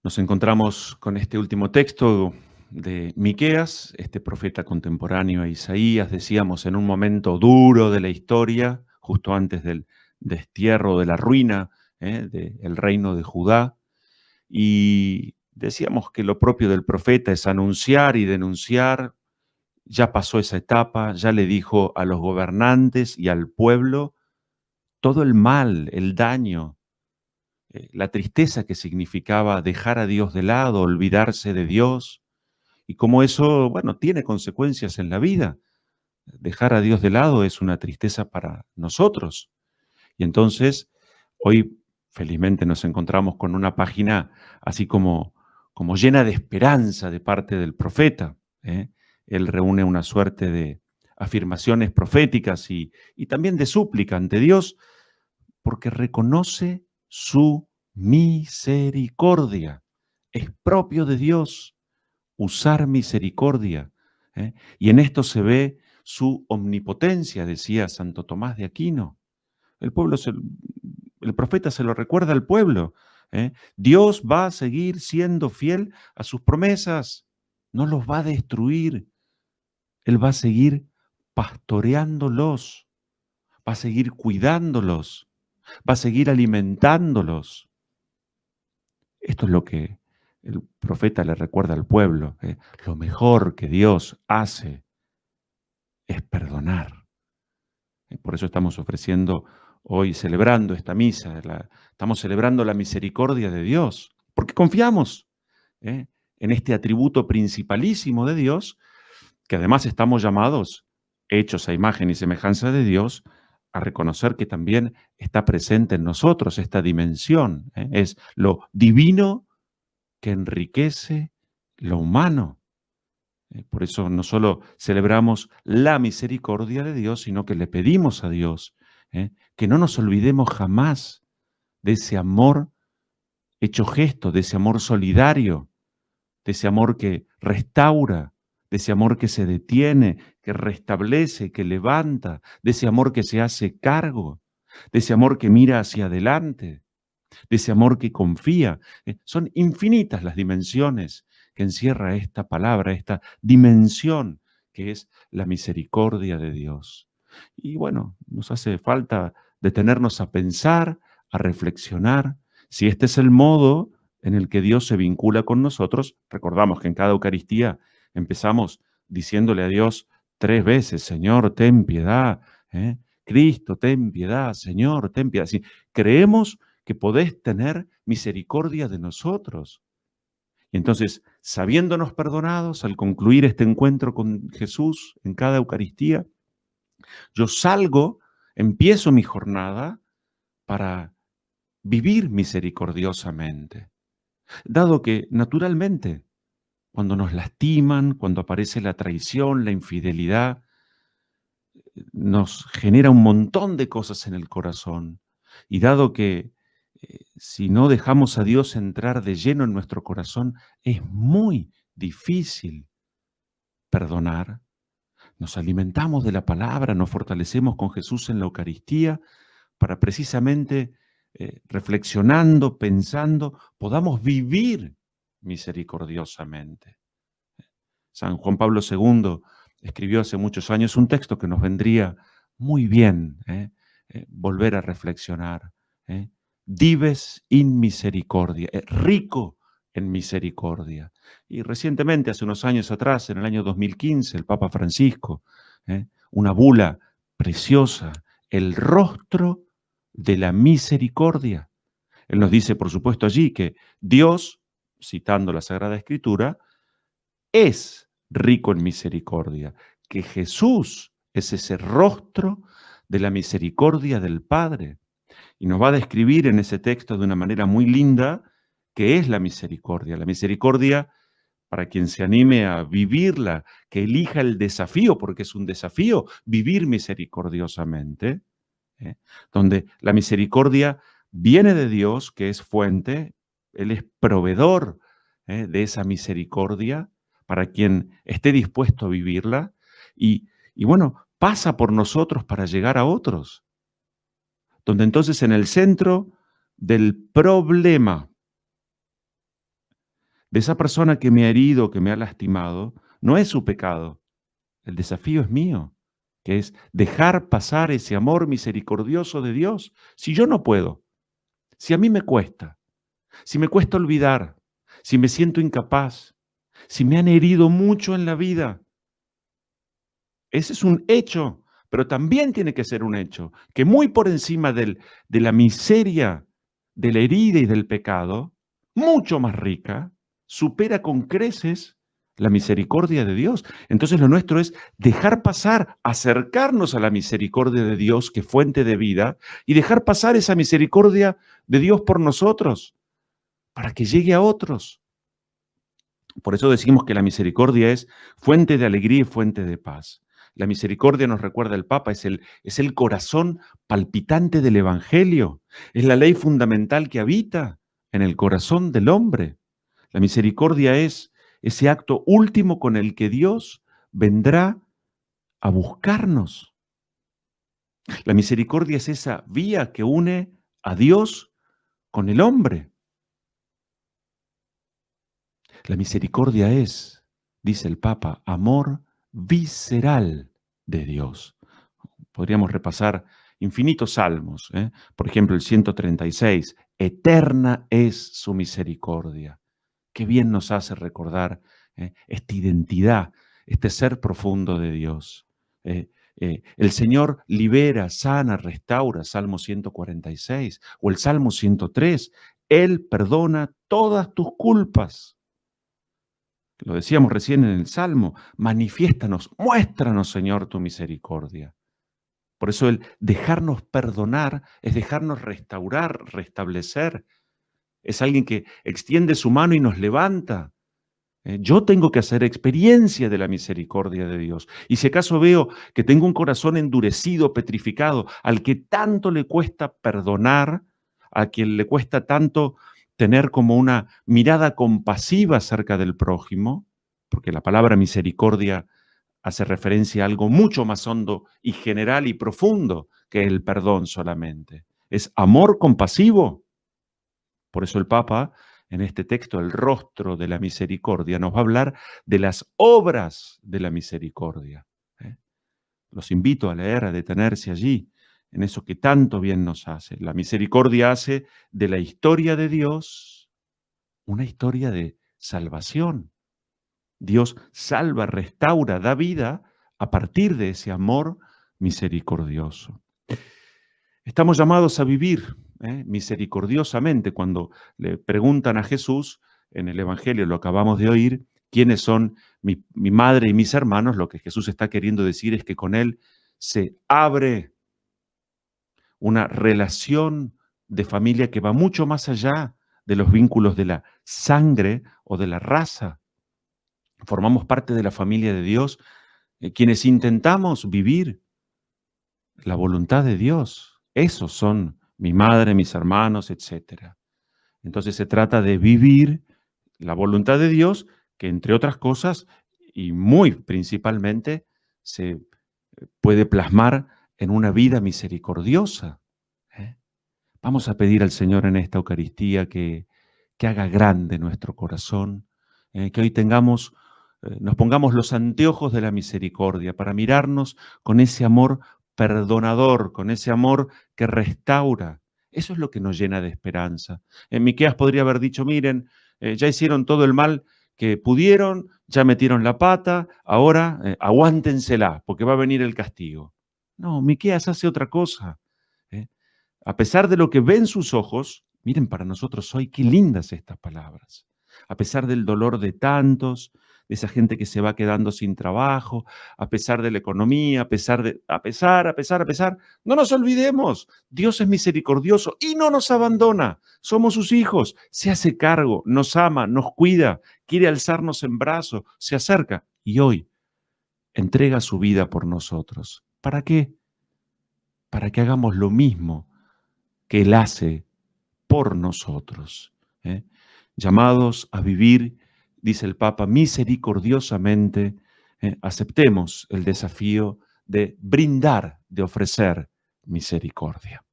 Nos encontramos con este último texto de Miqueas, este profeta contemporáneo a Isaías, decíamos, en un momento duro de la historia, justo antes del destierro, de la ruina del reino de Judá. Y decíamos que lo propio del profeta es anunciar y denunciar. Ya pasó esa etapa, ya le dijo a los gobernantes y al pueblo todo el mal, el daño, la tristeza que significaba dejar a Dios de lado, olvidarse de Dios, y cómo eso, bueno, tiene consecuencias en la vida. Dejar a Dios de lado es una tristeza para nosotros. Y entonces, hoy felizmente nos encontramos con una página así como llena de esperanza de parte del profeta, ¿eh? Él reúne una suerte de afirmaciones proféticas y también de súplica ante Dios, porque reconoce su misericordia. Es propio de Dios usar misericordia, ¿eh? Y en esto se ve su omnipotencia, decía Santo Tomás de Aquino. El pueblo el profeta se lo recuerda al pueblo, ¿eh? Dios va a seguir siendo fiel a sus promesas, no los va a destruir. Él va a seguir pastoreándolos, va a seguir cuidándolos, va a seguir alimentándolos. Esto es lo que el profeta le recuerda al pueblo. Lo mejor que Dios hace es perdonar. Por eso estamos ofreciendo hoy, celebrando esta misa, estamos celebrando la misericordia de Dios, porque confiamos ¿eh? en este atributo principalísimo de Dios, que además estamos llamados, hechos a imagen y semejanza de Dios, a reconocer que también está presente en nosotros esta dimensión. Es lo divino que enriquece lo humano. Por eso no solo celebramos la misericordia de Dios, sino que le pedimos a Dios que no nos olvidemos jamás de ese amor hecho gesto, de ese amor solidario, de ese amor que restaura, de ese amor que se detiene, que restablece, que levanta, de ese amor que se hace cargo, de ese amor que mira hacia adelante, de ese amor que confía. Son infinitas las dimensiones que encierra esta palabra, esta dimensión que es la misericordia de Dios. Y bueno, nos hace falta detenernos a pensar, a reflexionar, si este es el modo en el que Dios se vincula con nosotros. Recordamos que en cada Eucaristía empezamos diciéndole a Dios 3 veces, Señor, ten piedad, Cristo, ten piedad, Señor, ten piedad. Si creemos que podés tener misericordia de nosotros. Y entonces, sabiéndonos perdonados, al concluir este encuentro con Jesús en cada Eucaristía, yo salgo, empiezo mi jornada para vivir misericordiosamente. Dado que, naturalmente, cuando nos lastiman, cuando aparece la traición, la infidelidad, nos genera un montón de cosas en el corazón. Y dado que si no dejamos a Dios entrar de lleno en nuestro corazón, es muy difícil perdonar. Nos alimentamos de la palabra, nos fortalecemos con Jesús en la Eucaristía para precisamente reflexionando, pensando, podamos vivir misericordiosamente. San Juan Pablo II escribió hace muchos años un texto que nos vendría muy bien volver a reflexionar. Dives in misericordia, rico en misericordia. Y recientemente, hace unos años atrás, en el año 2015, el Papa Francisco, una bula preciosa, el rostro de la misericordia. Él nos dice, por supuesto, allí que Dios, citando la Sagrada Escritura, es rico en misericordia, que Jesús es ese rostro de la misericordia del Padre. Y nos va a describir en ese texto de una manera muy linda qué es la misericordia. La misericordia, para quien se anime a vivirla, que elija el desafío, porque es un desafío vivir misericordiosamente, donde la misericordia viene de Dios, que es fuente, Él es proveedor de esa misericordia para quien esté dispuesto a vivirla y bueno, pasa por nosotros para llegar a otros, donde entonces en el centro del problema de esa persona que me ha herido, que me ha lastimado, no es su pecado. El desafío es mío, que es dejar pasar ese amor misericordioso de Dios. Si yo no puedo, si a mí me cuesta, si me cuesta olvidar, si me siento incapaz, si me han herido mucho en la vida, ese es un hecho, pero también tiene que ser un hecho que muy por encima de la miseria, de la herida y del pecado, mucho más rica, supera con creces la misericordia de Dios. Entonces lo nuestro es dejar pasar, acercarnos a la misericordia de Dios, que es fuente de vida, y dejar pasar esa misericordia de Dios por nosotros, para que llegue a otros. Por eso decimos que la misericordia es fuente de alegría y fuente de paz. La misericordia, nos recuerda el Papa, es el corazón palpitante del Evangelio. Es la ley fundamental que habita en el corazón del hombre. La misericordia es ese acto último con el que Dios vendrá a buscarnos. La misericordia es esa vía que une a Dios con el hombre. La misericordia es, dice el Papa, amor visceral de Dios. Podríamos repasar infinitos salmos, ¿eh? Por ejemplo, el 136, eterna es su misericordia. Qué bien nos hace recordar esta identidad, este ser profundo de Dios. El Señor libera, sana, restaura, Salmo 146, o el Salmo 103, Él perdona todas tus culpas. Lo decíamos recién en el Salmo, manifiéstanos, muéstranos, Señor, tu misericordia. Por eso el dejarnos perdonar es dejarnos restaurar, restablecer. Es alguien que extiende su mano y nos levanta. Yo tengo que hacer experiencia de la misericordia de Dios. Y si acaso veo que tengo un corazón endurecido, petrificado, al que tanto le cuesta perdonar, a quien le cuesta tanto tener como una mirada compasiva acerca del prójimo, porque la palabra misericordia hace referencia a algo mucho más hondo y general y profundo que el perdón solamente. Es amor compasivo. Por eso el Papa, en este texto, el rostro de la misericordia, nos va a hablar de las obras de la misericordia. Los invito a leer, a detenerse allí, en eso que tanto bien nos hace. La misericordia hace de la historia de Dios una historia de salvación. Dios salva, restaura, da vida a partir de ese amor misericordioso. Estamos llamados a vivir misericordiosamente. Cuando le preguntan a Jesús, en el Evangelio lo acabamos de oír, quiénes son mi madre y mis hermanos, lo que Jesús está queriendo decir es que con Él se abre una relación de familia que va mucho más allá de los vínculos de la sangre o de la raza. Formamos parte de la familia de Dios, quienes intentamos vivir la voluntad de Dios. Esos son mi madre, mis hermanos, etc. Entonces se trata de vivir la voluntad de Dios, que entre otras cosas, y muy principalmente, se puede plasmar en una vida misericordiosa. Vamos a pedir al Señor en esta Eucaristía que haga grande nuestro corazón, que hoy nos pongamos los anteojos de la misericordia para mirarnos con ese amor perdonador, con ese amor que restaura. Eso es lo que nos llena de esperanza. En Miqueas podría haber dicho, miren, ya hicieron todo el mal que pudieron, ya metieron la pata, ahora aguántensela, porque va a venir el castigo. No, Miqueas hace otra cosa. A pesar de lo que ven sus ojos, miren para nosotros hoy qué lindas estas palabras. A pesar del dolor de tantos, de esa gente que se va quedando sin trabajo, a pesar de la economía, a pesar, no nos olvidemos, Dios es misericordioso y no nos abandona. Somos sus hijos, se hace cargo, nos ama, nos cuida, quiere alzarnos en brazos, se acerca y hoy entrega su vida por nosotros. ¿Para qué? Para que hagamos lo mismo que Él hace por nosotros. Llamados a vivir, dice el Papa, misericordiosamente, aceptemos el desafío de brindar, de ofrecer misericordia.